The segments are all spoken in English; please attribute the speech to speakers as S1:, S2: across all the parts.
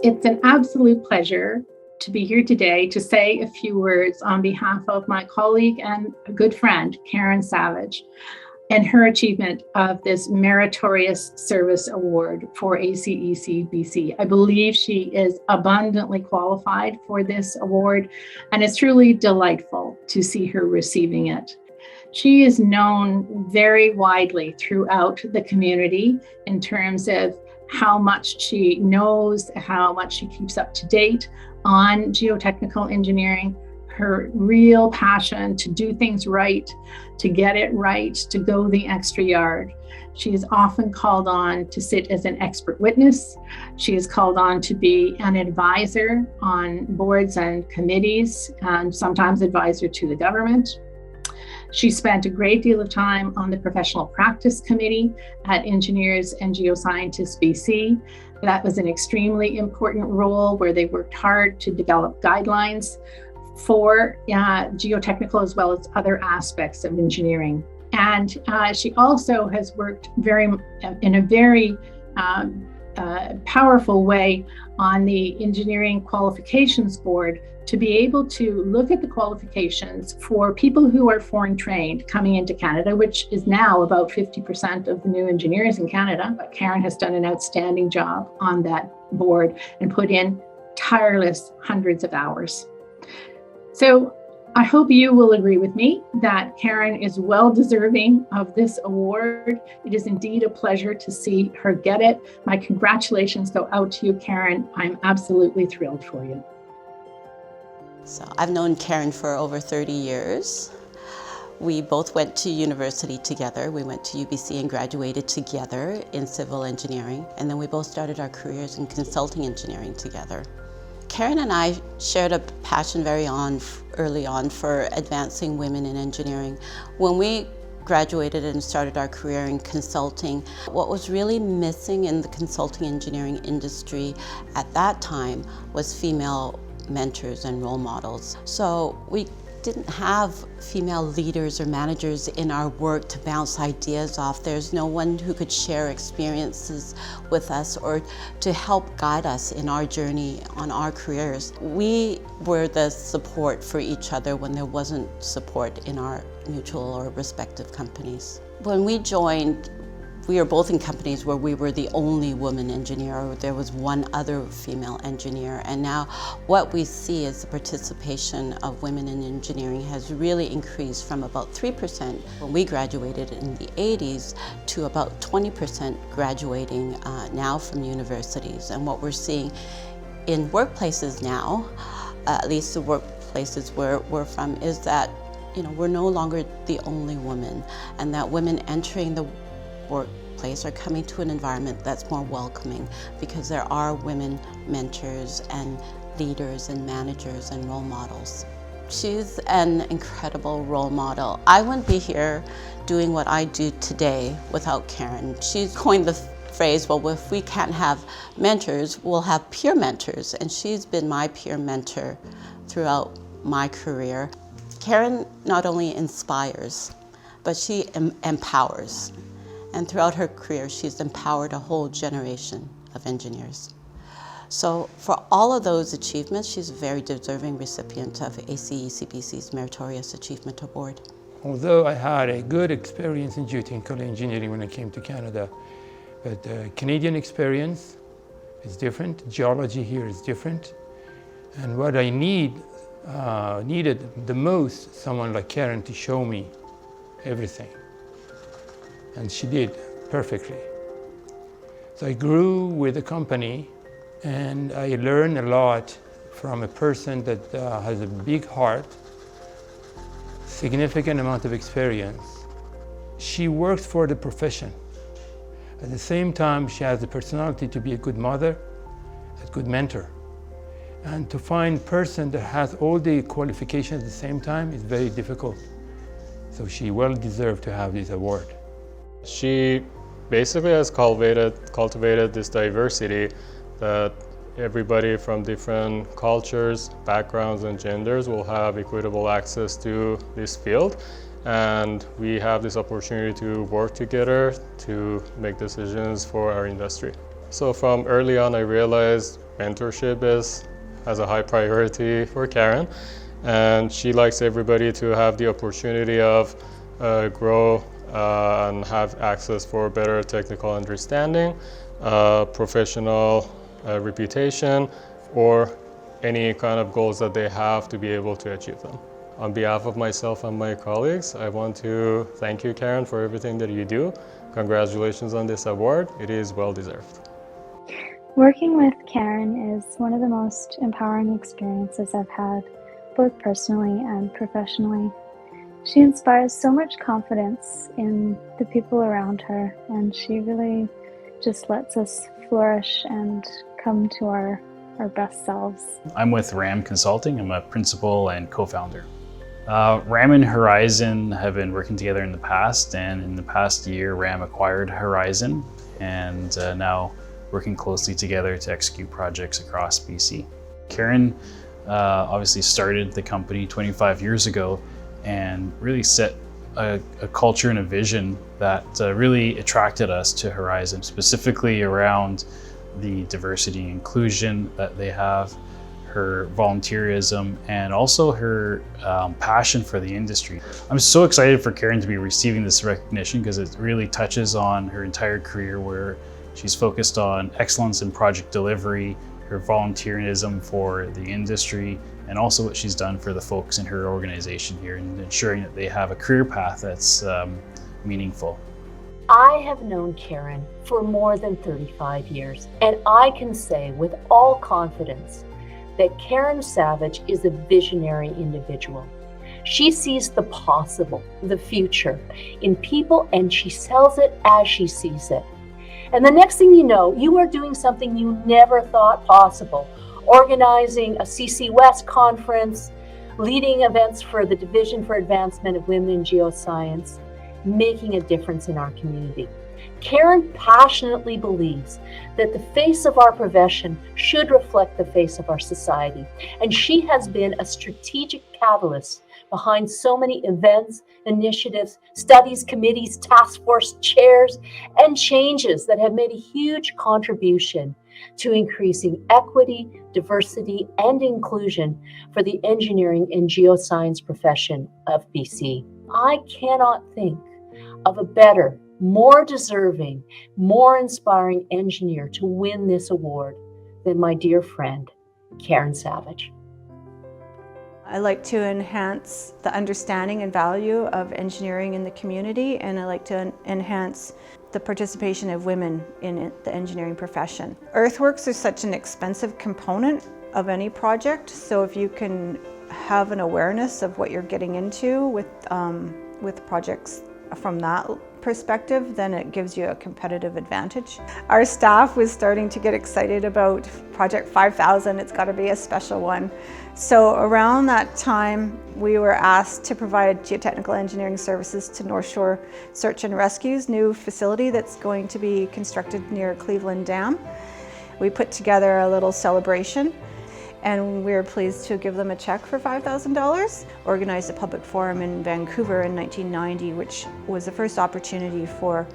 S1: It's an absolute pleasure to be here today to say a few words on behalf of my colleague and a good friend, Karen Savage, and her achievement of this Meritorious Service Award for ACEC-BC. I believe she is abundantly qualified for this award, and it's truly delightful to see her receiving it. She is known very widely throughout the community in terms of how much she knows, how much she keeps up to date on geotechnical engineering, her real passion to do things right, to get it right, to go the extra yard. She is often called on to sit as an expert witness. She is called on to be an advisor on boards and committees, and sometimes advisor to the government. She spent a great deal of time on the Professional Practice Committee at Engineers and Geoscientists BC. That was an extremely important role where they worked hard to develop guidelines for geotechnical as well as other aspects of engineering. And she also has worked in a very powerful way on the Engineering Qualifications Board to be able to look at the qualifications for people who are foreign trained coming into Canada, which is now about 50% of the new engineers in Canada. But Karen has done an outstanding job on that board and put in tireless hundreds of hours. So I hope you will agree with me that Karen is well deserving of this award. It is indeed a pleasure to see her get it. My congratulations go out to you, Karen. I'm absolutely thrilled for you.
S2: So I've known Karen for over 30 years. We both went to university together. We went to UBC and graduated together in civil engineering. And then we both started our careers in consulting engineering together. Karen and I shared a passion early on for advancing women in engineering. When we graduated and started our career in consulting, what was really missing in the consulting engineering industry at that time was female mentors and role models. So we didn't have female leaders or managers in our work to bounce ideas off. There's no one who could share experiences with us or to help guide us in our journey on our careers. We were the support for each other when there wasn't support in our mutual or respective companies. When we joined, we were both in companies where we were the only woman engineer, or there was one other female engineer. And now what we see is the participation of women in engineering has really increased from about 3% when we graduated in the 80s to about 20% graduating now from universities. And what we're seeing in workplaces now, at least the workplaces where we're from, is that we're no longer the only woman, and that women entering the workplace are coming to an environment that's more welcoming because there are women mentors and leaders and managers and role models. She's an incredible role model. I wouldn't be here doing what I do today without Karen. She's coined the phrase, well, if we can't have mentors, we'll have peer mentors, and she's been my peer mentor throughout my career. Karen not only inspires, but she empowers. And throughout her career, she's empowered a whole generation of engineers. So for all of those achievements, she's a very deserving recipient of ACEC-BC's Meritorious Achievement Award.
S3: Although I had a good experience in geotechnical engineering when I came to Canada, but the Canadian experience is different. Geology here is different. And what I needed the most, someone like Karen to show me everything. And she did perfectly. So I grew with the company, and I learned a lot from a person that has a big heart, significant amount of experience. She works for the profession. At the same time, she has the personality to be a good mother, a good mentor. And to find a person that has all the qualifications at the same time is very difficult. So she well deserved to have this award.
S4: She basically has cultivated this diversity that everybody from different cultures, backgrounds, and genders will have equitable access to this field. And we have this opportunity to work together to make decisions for our industry. So from early on, I realized mentorship has a high priority for Karen, and she likes everybody to have the opportunity of grow and have access for better technical understanding, professional reputation, or any kind of goals that they have to be able to achieve them. On behalf of myself and my colleagues, I want to thank you, Karen, for everything that you do. Congratulations on this award. It is well deserved.
S5: Working with Karen is one of the most empowering experiences I've had, both personally and professionally. She inspires so much confidence in the people around her, and she really just lets us flourish and come to our best selves.
S6: I'm with RAM Consulting. I'm a principal and co-founder. RAM and Horizon have been working together in the past, and in the past year, RAM acquired Horizon, and now working closely together to execute projects across BC. Karen obviously started the company 25 years ago and really set a culture and a vision that really attracted us to Horizon, specifically around the diversity and inclusion that they have, her volunteerism, and also her passion for the industry. I'm so excited for Karen to be receiving this recognition because it really touches on her entire career, where she's focused on excellence in project delivery, her volunteerism for the industry, and also what she's done for the folks in her organization here and ensuring that they have a career path that's meaningful.
S7: I have known Karen for more than 35 years, and I can say with all confidence that Karen Savage is a visionary individual. She sees the possible, the future, in people, and she sells it as she sees it. And the next thing you know, you are doing something you never thought possible, organizing a CC West conference, leading events for the Division for Advancement of Women in Geoscience, making a difference in our community. Karen passionately believes that the face of our profession should reflect the face of our society, and she has been a strategic catalyst behind so many events, initiatives, studies, committees, task force chairs, and changes that have made a huge contribution to increasing equity, diversity, and inclusion for the engineering and geoscience profession of BC. I cannot think of a better, more deserving, more inspiring engineer to win this award than my dear friend, Karen Savage.
S8: I like to enhance the understanding and value of engineering in the community, and I like to enhance the participation of women in the engineering profession. Earthworks are such an expensive component of any project, so if you can have an awareness of what you're getting into with projects from that perspective, then it gives you a competitive advantage. Our staff was starting to get excited about Project 5000. It's got to be a special one. So around that time, we were asked to provide geotechnical engineering services to North Shore Search and Rescue's new facility that's going to be constructed near Cleveland Dam. We put together a little celebration, and we were pleased to give them a check for $5,000. Organized a public forum in Vancouver in 1990, which was the first opportunity for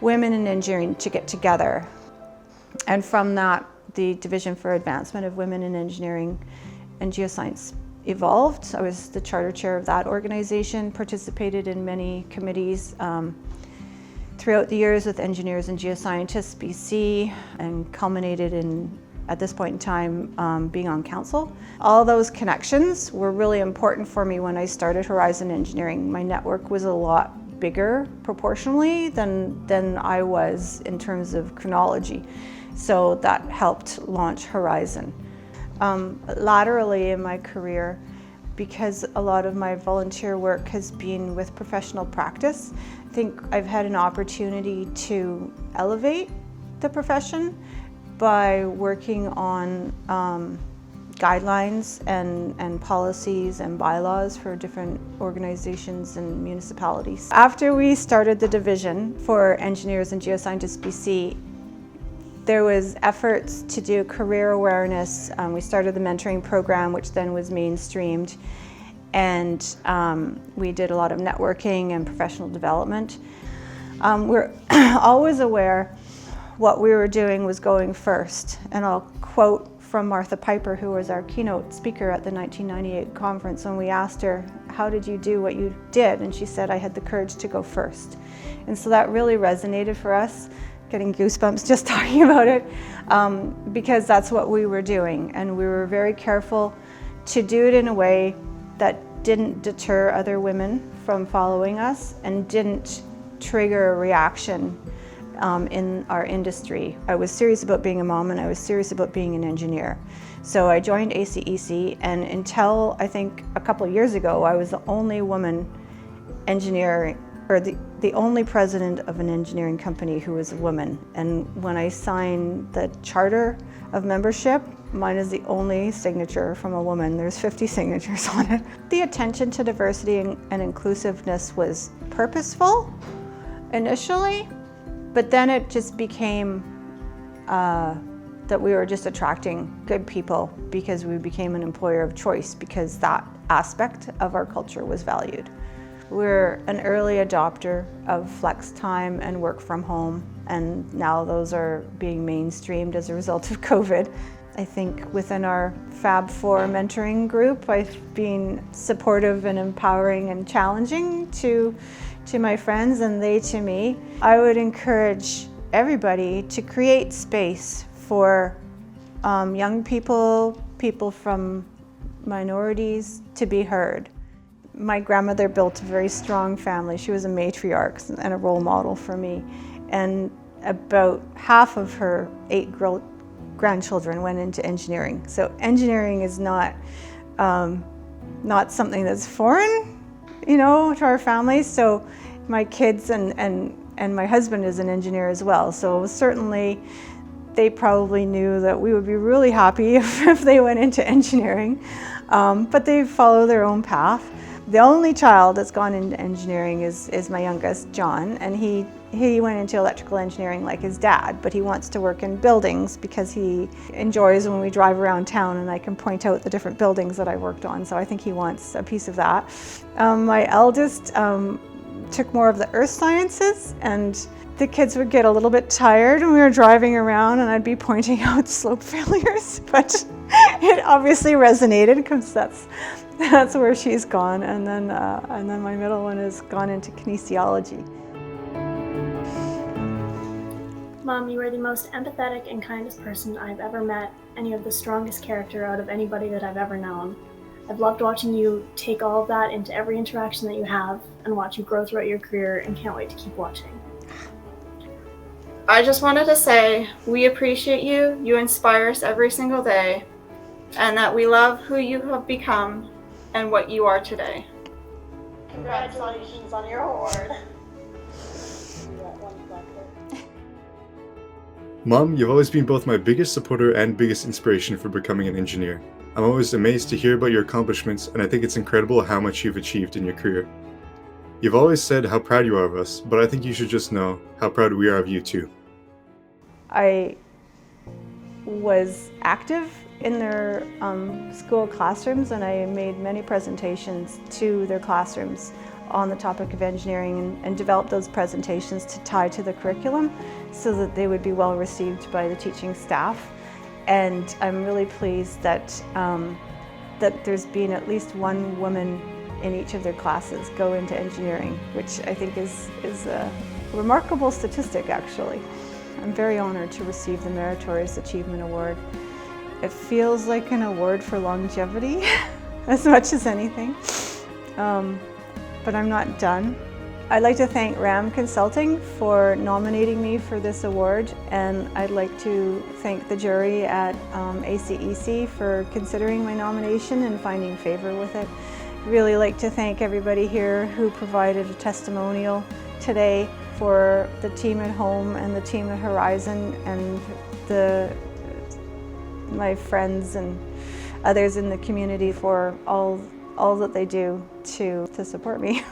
S8: women in engineering to get together. And from that, the Division for Advancement of Women in Engineering and Geoscience evolved. I was the charter chair of that organization, participated in many committees throughout the years with Engineers and Geoscientists BC, and culminated in, at this point in time, being on council. All those connections were really important for me when I started Horizon Engineering. My network was a lot bigger proportionally than I was in terms of chronology. So that helped launch Horizon. Laterally in my career, because a lot of my volunteer work has been with professional practice, I think I've had an opportunity to elevate the profession by working on guidelines and policies and bylaws for different organizations and municipalities. After we started the Division for Engineers and Geoscientists BC, there was efforts to do career awareness. We started the mentoring program, which then was mainstreamed, and we did a lot of networking and professional development. We're always aware what we were doing was going first. And I'll quote from Martha Piper, who was our keynote speaker at the 1998 conference, when we asked her, how did you do what you did? And she said, I had the courage to go first. And so that really resonated for us, getting goosebumps just talking about it, because that's what we were doing. And we were very careful to do it in a way that didn't deter other women from following us and didn't trigger a reaction in our industry. I was serious about being a mom, and I was serious about being an engineer. So I joined ACEC, and until I think a couple of years ago, I was the only woman engineer, or the only president of an engineering company who was a woman. And when I signed the charter of membership, mine is the only signature from a woman. There's 50 signatures on it. The attention to diversity and inclusiveness was purposeful initially, but then it just became that we were just attracting good people because we became an employer of choice, because that aspect of our culture was valued. We're an early adopter of flex time and work from home, and now those are being mainstreamed as a result of COVID. I think within our Fab4 mentoring group, I've been supportive and empowering and challenging to my friends, and they to me. I would encourage everybody to create space for young people, people from minorities to be heard. My grandmother built a very strong family. She was a matriarch and a role model for me. And about half of her 8 grandchildren went into engineering. So engineering is not something that's foreign, to our family. So my kids and my husband is an engineer as well. So certainly they probably knew that we would be really happy if they went into engineering, but they follow their own path. The only child that's gone into engineering is my youngest, John, and he went into electrical engineering like his dad, but he wants to work in buildings because he enjoys when we drive around town and I can point out the different buildings that I worked on, so I think he wants a piece of that. My eldest took more of the earth sciences, and the kids would get a little bit tired when we were driving around and I'd be pointing out slope failures, but it obviously resonated because that's where she's gone. And then my middle one has gone into kinesiology.
S9: Mom, you are the most empathetic and kindest person I've ever met, and you have the strongest character out of anybody that I've ever known. I've loved watching you take all of that into every interaction that you have and watch you grow throughout your career, and can't wait to keep watching.
S10: I just wanted to say we appreciate you, you inspire us every single day, and that we love who you have become and what you are today. Congratulations on your award.
S11: Mom, you've always been both my biggest supporter and biggest inspiration for becoming an engineer. I'm always amazed to hear about your accomplishments, and I think it's incredible how much you've achieved in your career. You've always said how proud you are of us, but I think you should just know how proud we are of you too.
S8: I was active in their school classrooms, and I made many presentations to their classrooms on the topic of engineering, and developed those presentations to tie to the curriculum so that they would be well received by the teaching staff. And I'm really pleased that there's been at least one woman in each of their classes go into engineering, which I think is a remarkable statistic, actually. I'm very honored to receive the Meritorious Achievement Award. It feels like an award for longevity as much as anything, but I'm not done. I'd like to thank RAM Consulting for nominating me for this award, and I'd like to thank the jury at ACEC for considering my nomination and finding favor with it. I'd really like to thank everybody here who provided a testimonial today, for the team at home and the team at Horizon, and my friends and others in the community for all that they do to support me.